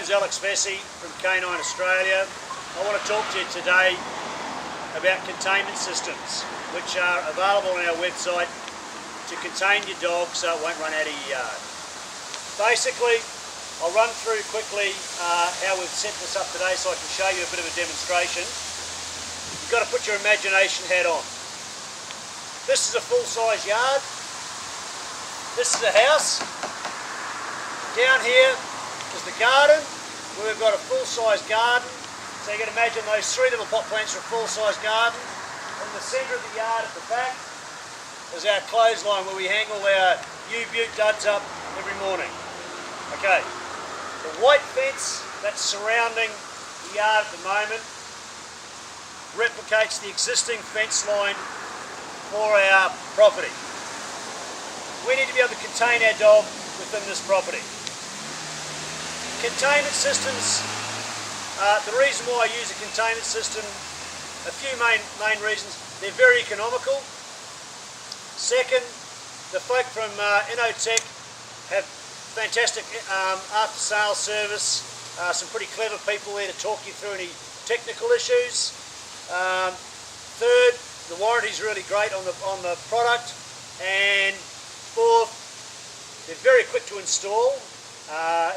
name's Alex Vesey from Canine Australia. I want to talk to you today about containment systems, which are available on our website to contain your dog so it won't run out of your yard. Basically, I'll run through quickly how we've set this up today so I can show you a bit of a demonstration. You've got to put your imagination hat on. This is a full-size yard. This is a house. Down here is the garden, where we've got a full-size garden. So you can imagine those three little pot plants are a full-size garden. In the centre of the yard at the back is our clothesline where we hang all our U-Butte duds up every morning. Okay, the white fence that's surrounding the yard at the moment replicates the existing fence line for our property. We need to be able to contain our dog within this property. Containment systems, the reason why I use a containment system, a few main reasons. They're very economical. Second, the folk from Innotech have fantastic after sales service, some pretty clever people there to talk you through any technical issues. Third, the warranty's really great on the product. And fourth, they're very quick to install.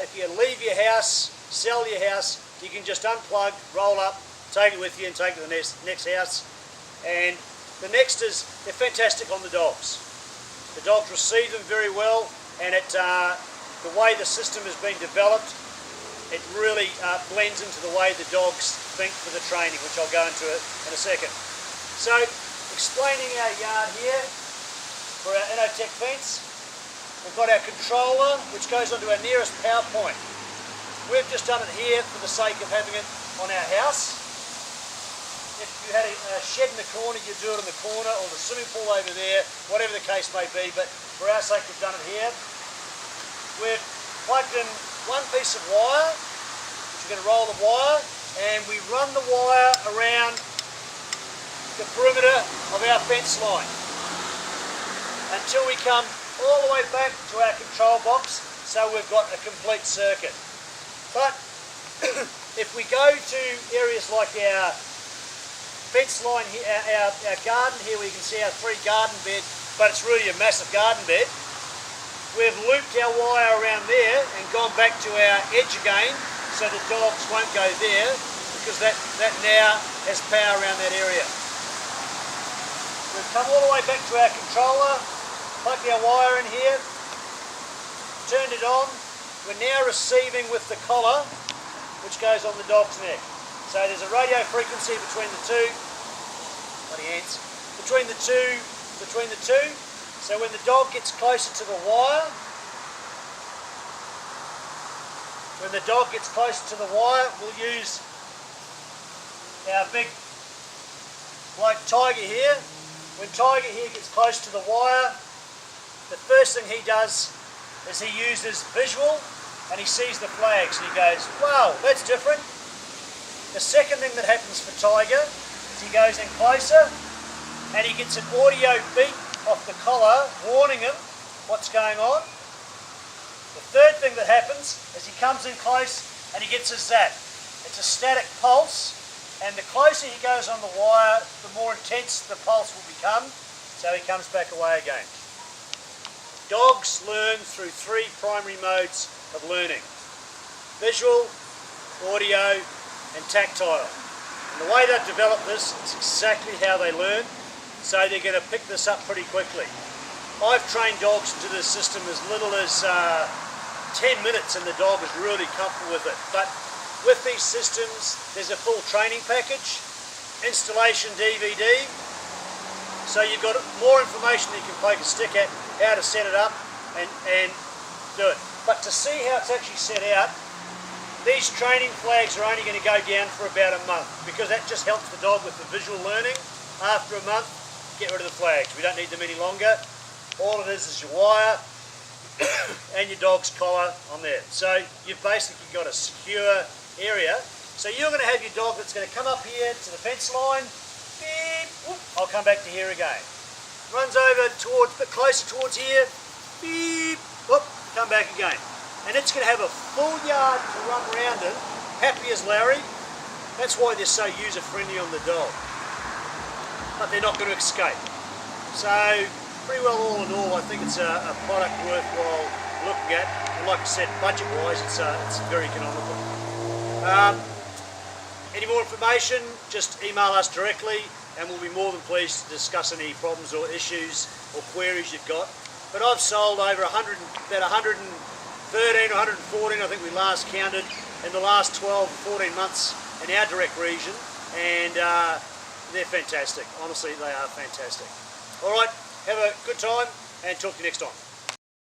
If you leave your house, sell your house, you can just unplug, roll up, take it with you and take it to the next house. And the next is, they're fantastic on the dogs. The dogs receive them very well, and the way the system has been developed, it really blends into the way the dogs think for the training, which I'll go into in a second. So, explaining our yard here for our Innotech fence. We've got our controller, which goes onto our nearest power point. We've just done it here for the sake of having it on our house. If you had a shed in the corner, you'd do it in the corner, or the swimming pool over there, whatever the case may be, but for our sake we've done it here. We've plugged in one piece of wire, which we're going to roll the wire, and we run the wire around the perimeter of our fence line until we come all the way back to our control box, so we've got a complete circuit. But if we go to areas like our fence line here, our garden here, where you can see our 3 garden bed, but it's really a massive garden bed, we've looped our wire around there and gone back to our edge again, so the dogs won't go there, because that now has power around that area. We've come all the way back to our controller, plugged our wire in here, turned it on. We're now receiving with the collar, which goes on the dog's neck. So there's a radio frequency between the two. Bloody ants. Between the two. So when the dog gets closer to the wire, we'll use our big bloke Tiger here. When Tiger here gets close to the wire, the first thing he does is he uses visual and he sees the flags and he goes, wow, that's different. The second thing that happens for Tiger is he goes in closer and he gets an audio beep off the collar warning him what's going on. The third thing that happens is he comes in close and he gets a zap. It's a static pulse, and the closer he goes on the wire, the more intense the pulse will become, so he comes back away again. Dogs learn through 3 primary modes of learning: visual, audio and tactile. And the way they've developed this is exactly how they learn, so they're going to pick this up pretty quickly. I've trained dogs into this system as little as 10 minutes and the dog is really comfortable with it. But with these systems there's a full training package, installation DVD, so you've got more information that you can poke a stick at, how to set it up and do it. But to see how it's actually set out, these training flags are only going to go down for about a month, because that just helps the dog with the visual learning. After a month, get rid of the flags. We don't need them any longer. All it is your wire and your dog's collar on there. So you've basically got a secure area. So you're going to have your dog that's going to come up here to the fence line, beep, whoop, I'll come back to here again. Runs over towards, a bit closer towards here, beep, whoop, come back again. and it's going to have a full yard to run around in, happy as Larry. That's why they're so user-friendly on the dog. But they're not going to escape. So, pretty well all in all, I think it's a product worthwhile looking at. And like I said, budget-wise, it's very economical. Any more information, just email us directly and we'll be more than pleased to discuss any problems or issues or queries you've got. But I've sold over about 113 or 114, I think we last counted, in the last 12 or 14 months in our direct region, and they're fantastic. Honestly, they are fantastic. All right, have a good time and talk to you next time.